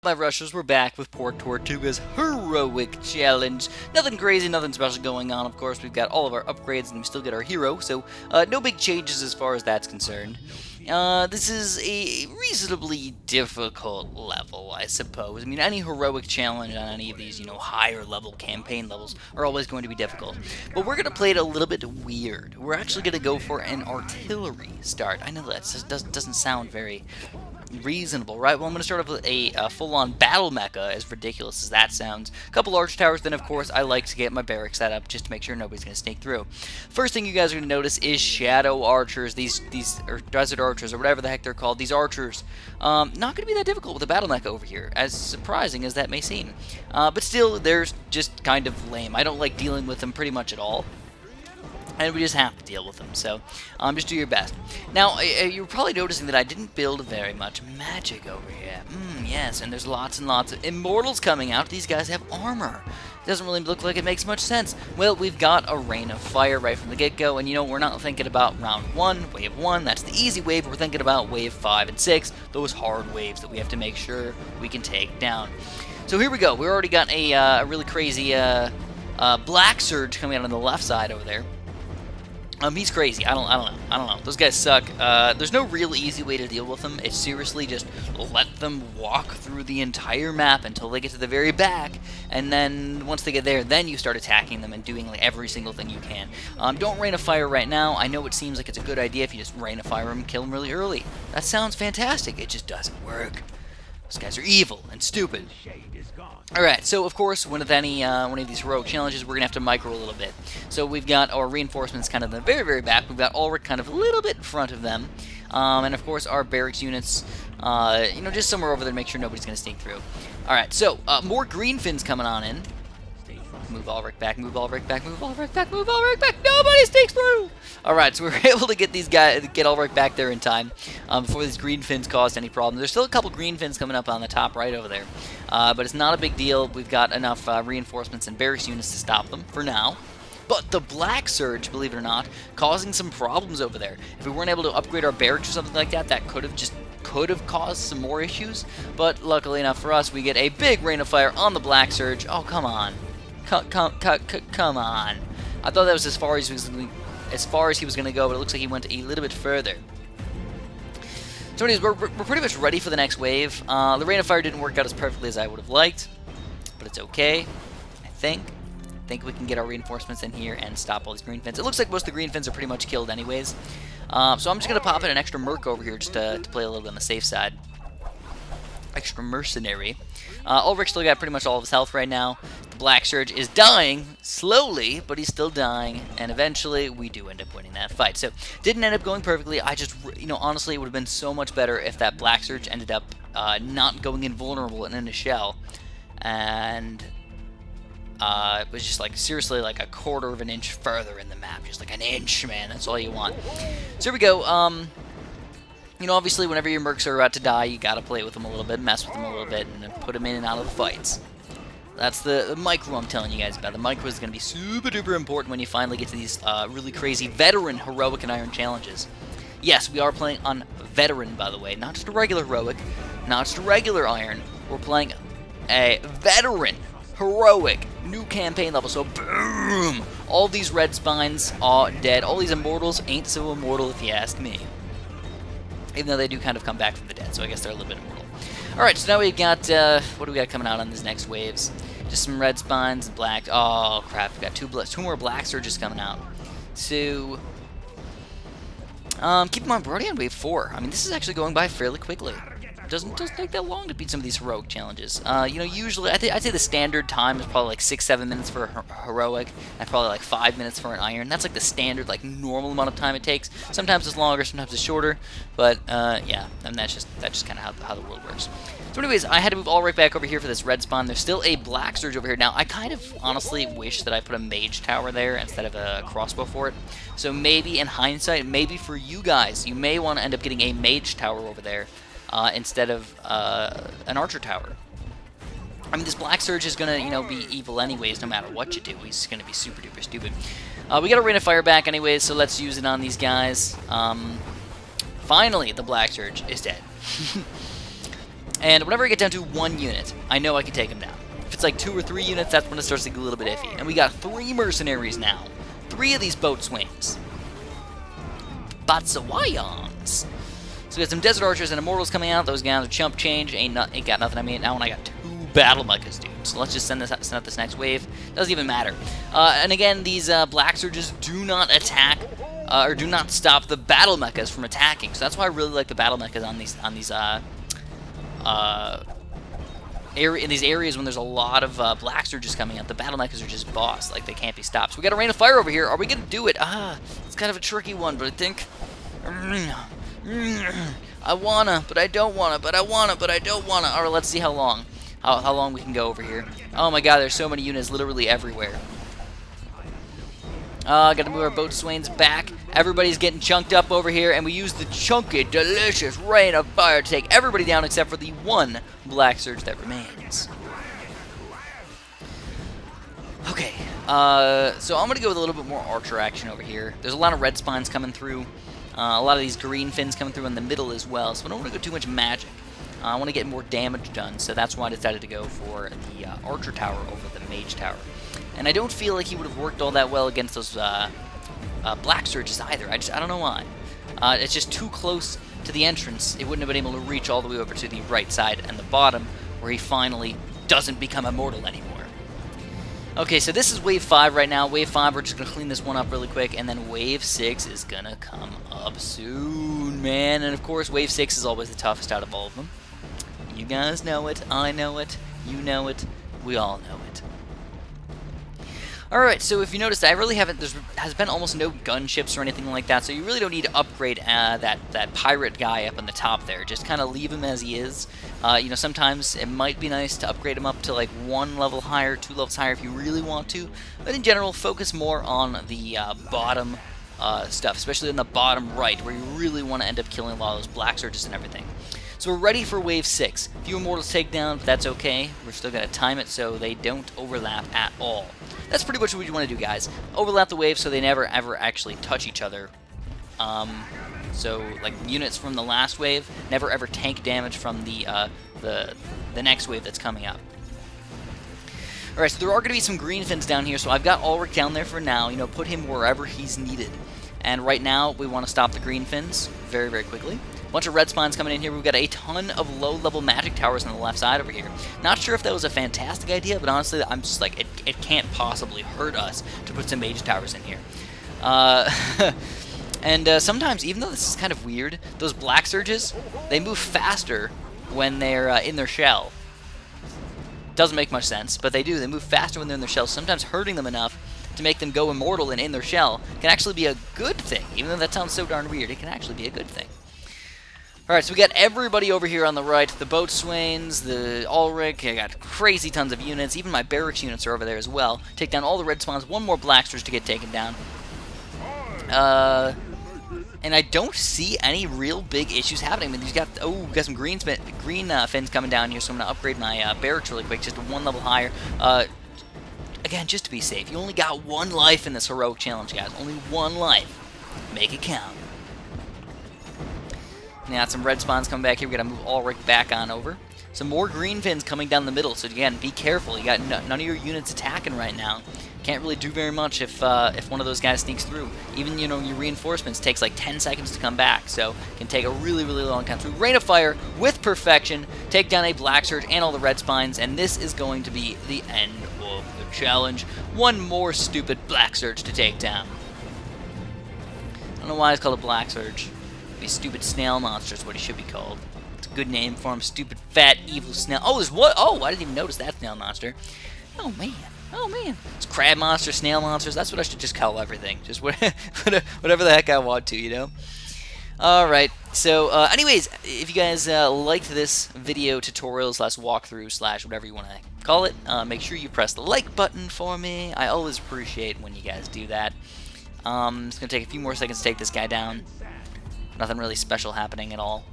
My rushers, we're back with poor Tortuga's heroic challenge. Nothing crazy, nothing special going on, of course. We've got all of our upgrades and we still get our hero, so no big changes as far as that's concerned. This is a reasonably difficult level, I suppose. I mean, any heroic challenge on any of these, higher level campaign levels are always going to be difficult. But we're going to play it a little bit weird. We're actually going to go for an artillery start. I know that doesn't sound very reasonable, right? Well, I'm going to start off with a full-on battle mecha, as ridiculous as that sounds. A couple large towers, then of course I like to get my barracks set up just to make sure nobody's going to sneak through. First thing you guys are going to notice is shadow archers, these or desert archers, or whatever the heck they're called. These archers, not going to be that difficult with a battle mecha over here, as surprising as that may seem. But still, they're just kind of lame. I don't like dealing with them pretty much at all. And we just have to deal with them, so just do your best. Now, you're probably noticing that I didn't build very much magic over here. Yes, and there's lots and lots of immortals coming out. These guys have armor. Doesn't really look like it makes much sense. Well, we've got a rain of fire right from the get-go, and we're not thinking about round 1, wave 1. That's the easy wave. We're thinking about wave 5 and 6, those hard waves that we have to make sure we can take down. So here we go. We already got a really crazy black surge coming out on the left side over there. He's crazy. I don't know. Those guys suck. There's no real easy way to deal with them. It's seriously just let them walk through the entire map until they get to the very back, and then once they get there, then you start attacking them and doing like every single thing you can. Don't rain a fire right now. I know it seems like it's a good idea if you just rain a fire and kill them really early. That sounds fantastic. It just doesn't work. Those guys are evil and stupid. Alright, so of course, one of these heroic challenges, we're going to have to micro a little bit. So we've got our reinforcements kind of in the very, very back. We've got Ulrich kind of a little bit in front of them. And of course, our barracks units, just somewhere over there to make sure nobody's going to sneak through. Alright, so more Greenfins coming on in. Move Ulrich back, move Ulrich back, move Ulrich back, move Ulrich back. Nobody sneaks through! Alright, so we were able to get get Ulrich back there in time before these Greenfins caused any problems. There's still a couple Greenfins coming up on the top right over there. But it's not a big deal. We've got enough reinforcements and barracks units to stop them for now. But the Black Surge, believe it or not, causing some problems over there. If we weren't able to upgrade our barracks or something like that, that could have caused some more issues. But luckily enough for us, we get a big rain of fire on the Black Surge. Oh, come on. Come on. I thought that was as far as he was going to go, but it looks like he went a little bit further. So anyways, we're pretty much ready for the next wave. The rain of fire didn't work out as perfectly as I would have liked, but it's okay. I think we can get our reinforcements in here and stop all these Greenfins. It looks like most of the Greenfins are pretty much killed anyways. So I'm just going to pop in an extra merc over here just to play a little bit on the safe side. Extra mercenary. Ulrich still got pretty much all of his health right now. The Black Surge is dying slowly, but he's still dying, and eventually we do end up winning that fight. So didn't end up going perfectly. I just, honestly, it would have been so much better if that Black Surge ended up not going invulnerable and in a shell, and it was just like seriously like a quarter of an inch further in the map, just like an inch, man. That's all you want. So here we go. Obviously, whenever your mercs are about to die, you gotta play with them a little bit, mess with them a little bit, and put them in and out of the fights. That's the micro I'm telling you guys about. The micro is gonna be super duper important when you finally get to these really crazy veteran heroic and iron challenges. Yes, we are playing on veteran, by the way, not just a regular heroic, not just a regular iron. We're playing a veteran heroic new campaign level. So boom! All these red spines are dead. All these immortals ain't so immortal if you ask me. Even though they do kind of come back from the dead, so I guess they're a little bit immortal. Alright, so now we've got, what do we got coming out on these next waves? Just some red spines and black. Oh, crap, we've got two more black surges coming out. So, keep in mind, we're already on wave 4. I mean, this is actually going by fairly quickly. Doesn't take that long to beat some of these heroic challenges. Usually, I'd say the standard time is probably like 6-7 minutes for a heroic, and probably like 5 minutes for an iron. That's like the standard, like normal amount of time it takes. Sometimes it's longer, sometimes it's shorter, but yeah, and that's just kind of how the world works. So anyways, I had to move all right back over here for this red spawn. There's still a black surge over here. Now, I kind of honestly wish that I put a mage tower there instead of a crossbow for it. So maybe in hindsight, maybe for you guys, you may want to end up getting a mage tower over there. Instead of an archer tower. I mean, this Black Surge is going to, be evil anyways, no matter what you do. He's going to be super duper stupid. We got a rain of fire back anyways, so let's use it on these guys. Finally, the Black Surge is dead. And whenever I get down to 1 unit, I know I can take him down. If it's like 2 or 3 units, that's when it starts to get a little bit iffy. And we got 3 mercenaries now. 3 of these boatswains. Batsawayons. So we got some Desert Archers and Immortals coming out. Those guys are chump change. Ain't got nothing on me. Now when I got 2 Battle Mechas, dude. So let's just send out this next wave. Doesn't even matter. And again, these Black Surges do not attack or do not stop the Battle Mechas from attacking. So that's why I really like the Battle Mechas on these in these areas when there's a lot of Black Surges coming out. The Battle Mechas are just boss. Like, they can't be stopped. So we got a Rain of Fire over here. Are we going to do it? It's kind of a tricky one, but I think... I wanna, but I don't wanna, but I wanna, but I don't wanna. Alright, let's see how long. How long we can go over here. Oh my god, there's so many units literally everywhere. Gotta move our boatswains back. Everybody's getting chunked up over here, and we use the chunky, delicious Rain of Fire to take everybody down except for the 1 Black Surge that remains. Okay, so I'm gonna go with a little bit more archer action over here. There's a lot of red spines coming through. A lot of these Greenfins coming through in the middle as well, so I don't want to go too much magic. I want to get more damage done, so that's why I decided to go for the Archer Tower over the Mage Tower. And I don't feel like he would have worked all that well against those Black Surges either. I don't know why. It's just too close to the entrance. It wouldn't have been able to reach all the way over to the right side and the bottom, where he finally doesn't become immortal anymore. Okay, so this is Wave 5 right now. Wave 5, we're just going to clean this one up really quick, and then Wave 6 is going to come up soon, man. And of course, Wave 6 is always the toughest out of all of them. You guys know it, I know it, you know it, we all know it. Alright, so if you noticed, I really haven't, there has been almost no gunships or anything like that, so you really don't need to upgrade that pirate guy up on the top there. Just kind of leave him as he is. You know, sometimes it might be nice to upgrade him up to like 1 level higher, 2 levels higher if you really want to, but in general, focus more on the bottom stuff, especially in the bottom right, where you really want to end up killing a lot of those Black Surges and everything. So we're ready for Wave 6. A few Immortals take down, but that's okay. We're still going to time it so they don't overlap at all. That's pretty much what you want to do, guys. Overlap the waves so they never, ever actually touch each other. So, like, units from the last wave never, ever tank damage from the next wave that's coming up. Alright, so there are going to be some Greenfins down here, so I've got Ulrich down there for now. You know, put him wherever he's needed. And right now, we want to stop the Greenfins very, very quickly. Bunch of red spines coming in here. We've got a ton of low-level magic towers on the left side over here. Not sure if that was a fantastic idea, but honestly, I'm just like, it can't possibly hurt us to put some mage towers in here. And sometimes, even though this is kind of weird, those Black Surges, they move faster when they're in their shell. Doesn't make much sense, but they do. They move faster when they're in their shell, sometimes hurting them enough to make them go immortal and in their shell can actually be a good thing. Even though that sounds so darn weird, it can actually be a good thing. Alright, so we got everybody over here on the right. The Boatswains, the Ulrich, I got crazy tons of units. Even my barracks units are over there as well. Take down all the red spawns. 1 more Black Surge to get taken down. And I don't see any real big issues happening. I mean, we got some green fins coming down here, so I'm going to upgrade my barracks really quick, just to 1 level higher. Again, just to be safe. You only got 1 life in this heroic challenge, guys. Only 1 life. Make it count. Now, some red spawns coming back here. We got to move Ulrich back on over. Some more Greenfins coming down the middle. So again, be careful. You got none of your units attacking right now. Can't really do very much if one of those guys sneaks through. Even, you know, your reinforcements takes like 10 seconds to come back, so it can take a really, really long time. Through Rain of Fire with perfection, take down a Black Surge and all the red spines, and this is going to be the end of the challenge. 1 more stupid Black Surge to take down. I don't know why it's called a Black Surge. Be stupid snail monster is what he should be called. It's a good name for him. Stupid, fat, evil snail. Oh, there's what? Oh, I didn't even notice that snail monster. Oh, man. Oh, man. It's crab monsters, snail monsters. That's what I should just call everything. Just whatever the heck I want to, you know? Alright, so, anyways, if you guys liked this video tutorial / walkthrough / whatever you want to call it, make sure you press the like button for me. I always appreciate when you guys do that. It's going to take a few more seconds to take this guy down. Nothing really special happening at all.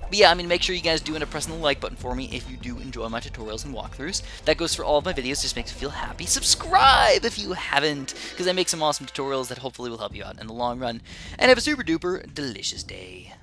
But yeah, I mean, make sure you guys do end up pressing the like button for me if you do enjoy my tutorials and walkthroughs. That goes for all of my videos, just makes me feel happy. Subscribe if you haven't, because I make some awesome tutorials that hopefully will help you out in the long run. And have a super duper delicious day.